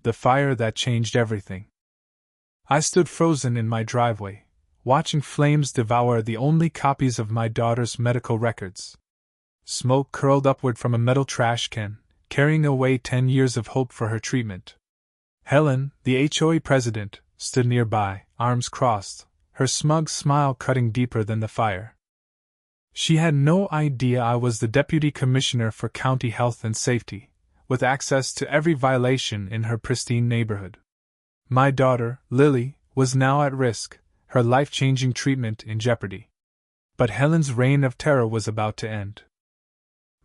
The fire that changed everything. I stood frozen in my driveway, watching flames devour the only copies of my daughter's medical records. Smoke curled upward from a metal trash can, carrying away 10 years of hope for her treatment. Helen, the HOA president, stood nearby, arms crossed, her smug smile cutting deeper than the fire. She had no idea I was the deputy commissioner for county health and safety, with access to every violation in her pristine neighborhood. My daughter, Lily, was now at risk, her life-changing treatment in jeopardy. But Helen's reign of terror was about to end.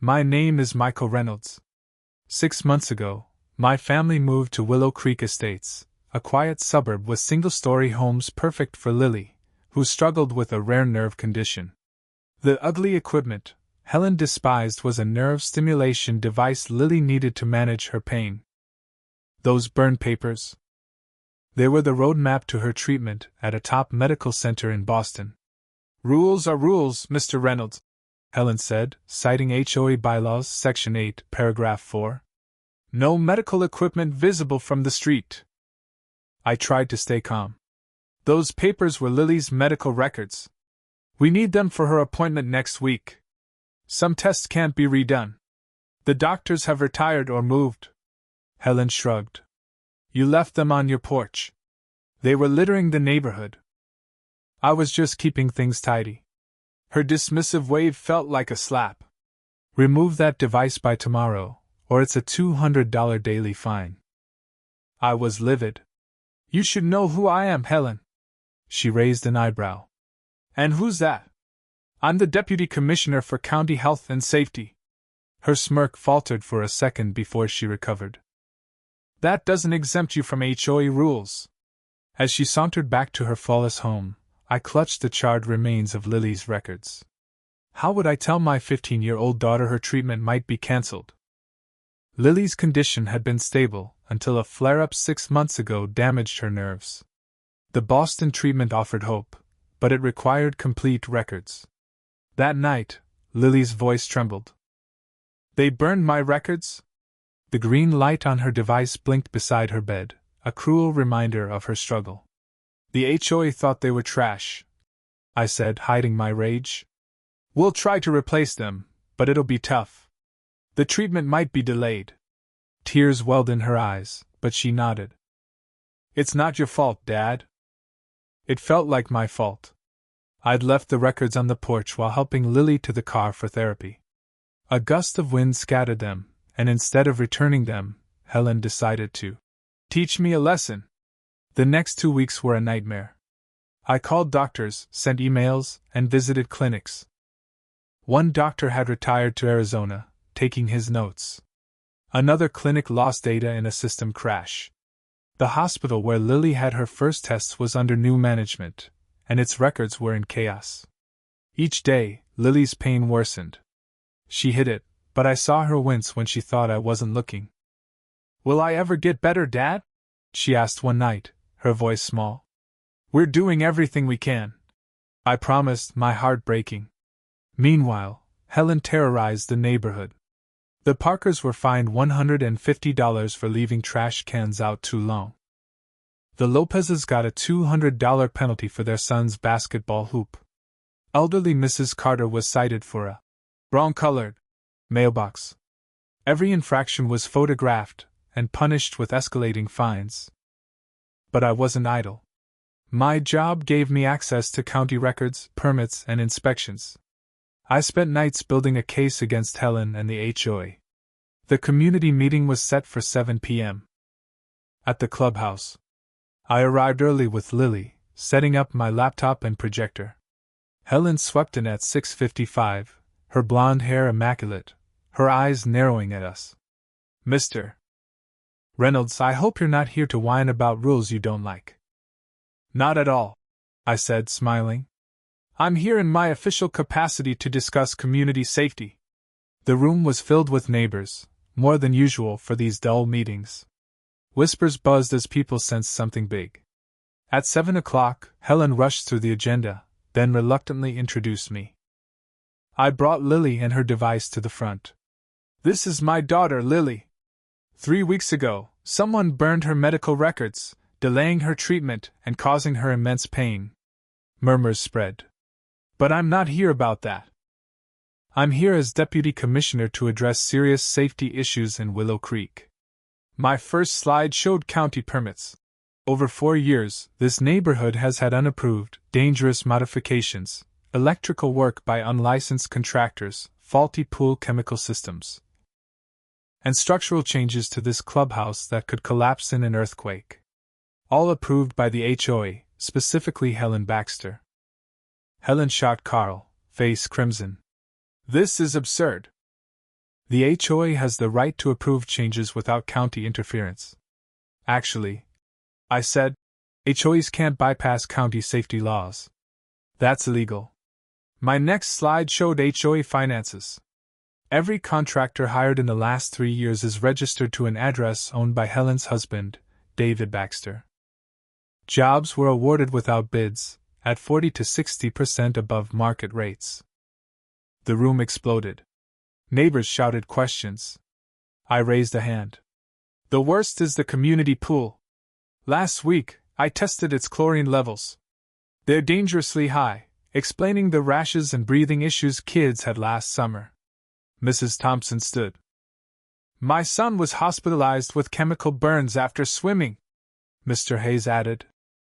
My name is Michael Reynolds. 6 months ago, my family moved to Willow Creek Estates, a quiet suburb with single-story homes perfect for Lily, who struggled with a rare nerve condition. The ugly equipment Helen despised was a nerve stimulation device Lily needed to manage her pain. Those burned papers? They were the roadmap to her treatment at a top medical center in Boston. "Rules are rules, Mr. Reynolds," Helen said, citing HOA Bylaws Section 8, Paragraph 4. "No medical equipment visible from the street." I tried to stay calm. "Those papers were Lily's medical records. We need them for her appointment next week. Some tests can't be redone. The doctors have retired or moved." Helen shrugged. "You left them on your porch. They were littering the neighborhood." I was just keeping things tidy. Her dismissive wave felt like a slap. "Remove that device by tomorrow, or it's a $200 daily fine." I was livid. "You should know who I am, Helen." She raised an eyebrow. "And who's that?" "I'm the Deputy Commissioner for County Health and Safety." Her smirk faltered for a second before she recovered. "That doesn't exempt you from HOA rules." As she sauntered back to her flawless home, I clutched the charred remains of Lily's records. How would I tell my 15-year-old daughter her treatment might be cancelled? Lily's condition had been stable until a flare-up 6 months ago damaged her nerves. The Boston treatment offered hope, but it required complete records. That night, Lily's voice trembled. "They burned my records?" The green light on her device blinked beside her bed, a cruel reminder of her struggle. "The HOA thought they were trash," I said, hiding my rage. "We'll try to replace them, but it'll be tough. The treatment might be delayed." Tears welled in her eyes, but she nodded. "It's not your fault, Dad." It felt like my fault. I'd left the records on the porch while helping Lily to the car for therapy. A gust of wind scattered them, and instead of returning them, Helen decided to teach me a lesson. The next 2 weeks were a nightmare. I called doctors, sent emails, and visited clinics. One doctor had retired to Arizona, taking his notes. Another clinic lost data in a system crash. The hospital where Lily had her first tests was under new management, and its records were in chaos. Each day, Lily's pain worsened. She hid it, but I saw her wince when she thought I wasn't looking. "Will I ever get better, Dad?" she asked one night, her voice small. "We're doing everything we can," I promised, my heart breaking. Meanwhile, Helen terrorized the neighborhood. The Parkers were fined $150 for leaving trash cans out too long. The Lopezes got a $200 penalty for their son's basketball hoop. Elderly Mrs. Carter was cited for a wrong-colored mailbox. Every infraction was photographed and punished with escalating fines. But I wasn't idle. My job gave me access to county records, permits, and inspections. I spent nights building a case against Helen and the HOA. The community meeting was set for 7 p.m. At the clubhouse. I arrived early with Lily, setting up my laptop and projector. Helen swept in at 6:55, her blonde hair immaculate, her eyes narrowing at us. "Mr. Reynolds, I hope you're not here to whine about rules you don't like." "Not at all," I said, smiling. "I'm here in my official capacity to discuss community safety." The room was filled with neighbors, more than usual for these dull meetings. Whispers buzzed as people sensed something big. At 7 o'clock, Helen rushed through the agenda, then reluctantly introduced me. I brought Lily and her device to the front. "This is my daughter, Lily. 3 weeks ago, Someone burned her medical records, delaying her treatment and causing her immense pain. Murmurs spread. But I'm not here about that. I'm here as Deputy Commissioner to address serious safety issues in Willow Creek. My first slide showed county permits. Over 4 years, this neighborhood has had unapproved, dangerous modifications, electrical work by unlicensed contractors, faulty pool chemical systems, and structural changes to this clubhouse that could collapse in an earthquake. All approved by the HOA, specifically Helen Baxter. Helen shot Carl, face crimson. This is absurd. The HOA has the right to approve changes without county interference. Actually, I said, HOAs can't bypass county safety laws. That's illegal. My next slide showed HOA finances. Every contractor hired in the last 3 years is registered to an address owned by Helen's husband, David Baxter. Jobs were awarded without bids, at 40 to 60% above market rates. The room exploded. Neighbors shouted questions. I raised a hand. The worst is the community pool. Last week, I tested its chlorine levels. They're dangerously high, explaining the rashes and breathing issues kids had last summer. Mrs. Thompson stood. My son was hospitalized with chemical burns after swimming, Mr. Hayes added.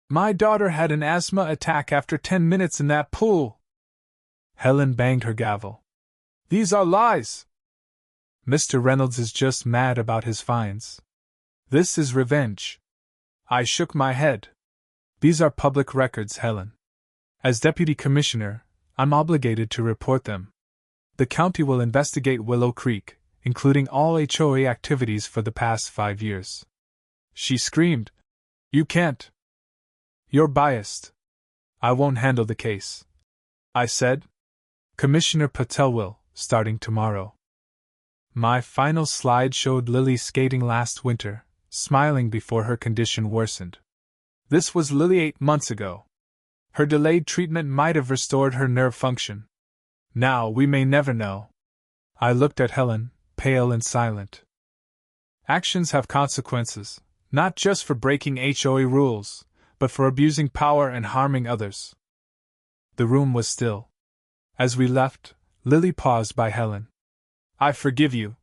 My daughter had an asthma attack after 10 minutes in that pool. Helen banged her gavel. These are lies. Mr. Reynolds is just mad about his fines. This is revenge. I shook my head. These are public records, Helen. As Deputy Commissioner, I'm obligated to report them. The county will investigate Willow Creek, including all HOA activities for the past 5 years. She screamed. You can't. You're biased. I won't handle the case. I said. Commissioner Patel will, starting tomorrow. My final slide showed Lily skating last winter, smiling before her condition worsened. This was Lily 8 months ago. Her delayed treatment might have restored her nerve function. Now we may never know. I looked at Helen, pale and silent. Actions have consequences, not just for breaking HOA rules, but for abusing power and harming others. The room was still. As we left, Lily paused by Helen. I forgive you,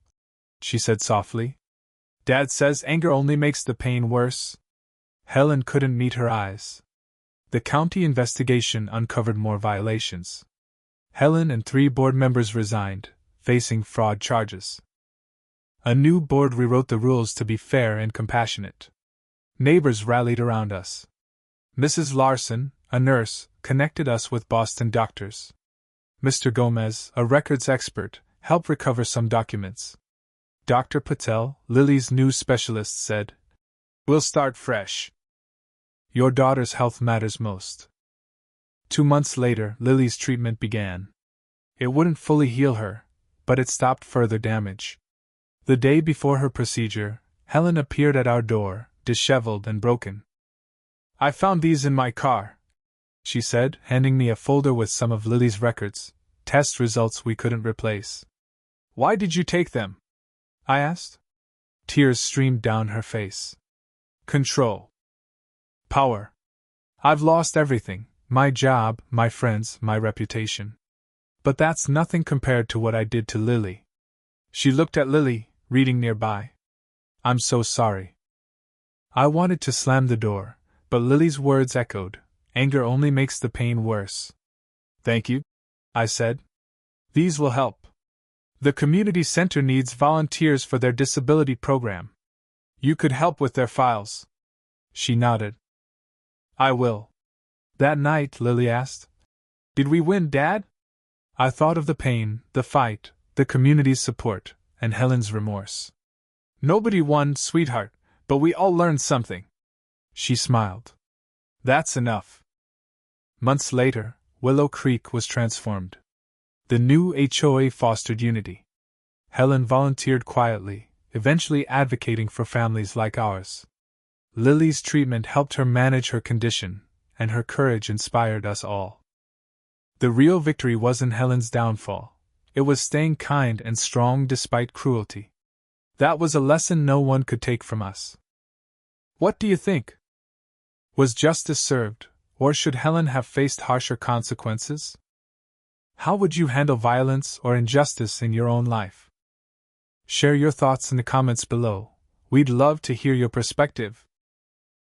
she said softly. Dad says anger only makes the pain worse. Helen couldn't meet her eyes. The county investigation uncovered more violations. Helen and 3 board members resigned, facing fraud charges. A new board rewrote the rules to be fair and compassionate. Neighbors rallied around us. Mrs. Larson, a nurse, connected us with Boston doctors. Mr. Gomez, a records expert, helped recover some documents. Dr. Patel, Lily's new specialist, said, We'll start fresh. Your daughter's health matters most. 2 months later, Lily's treatment began. It wouldn't fully heal her, but it stopped further damage. The day before her procedure, Helen appeared at our door, disheveled and broken. I found these in my car, she said, handing me a folder with some of Lily's records, test results we couldn't replace. Why did you take them? I asked. Tears streamed down her face. Control. Power. I've lost everything, my job, my friends, my reputation. But that's nothing compared to what I did to Lily. She looked at Lily, reading nearby. I'm so sorry. I wanted to slam the door, but Lily's words echoed. Anger only makes the pain worse. Thank you, I said. These will help. The community center needs volunteers for their disability program. You could help with their files. She nodded. I will. That night, Lily asked, Did we win, Dad? I thought of the pain, the fight, the community's support, and Helen's remorse. Nobody won, sweetheart, but we all learned something. She smiled. That's enough. Months later, Willow Creek was transformed. The new HOA fostered unity. Helen volunteered quietly, eventually advocating for families like ours. Lily's treatment helped her manage her condition, and her courage inspired us all. The real victory wasn't Helen's downfall. It was staying kind and strong despite cruelty. That was a lesson no one could take from us. What do you think? Was justice served, or should Helen have faced harsher consequences? How would you handle violence or injustice in your own life? Share your thoughts in the comments below. We'd love to hear your perspective.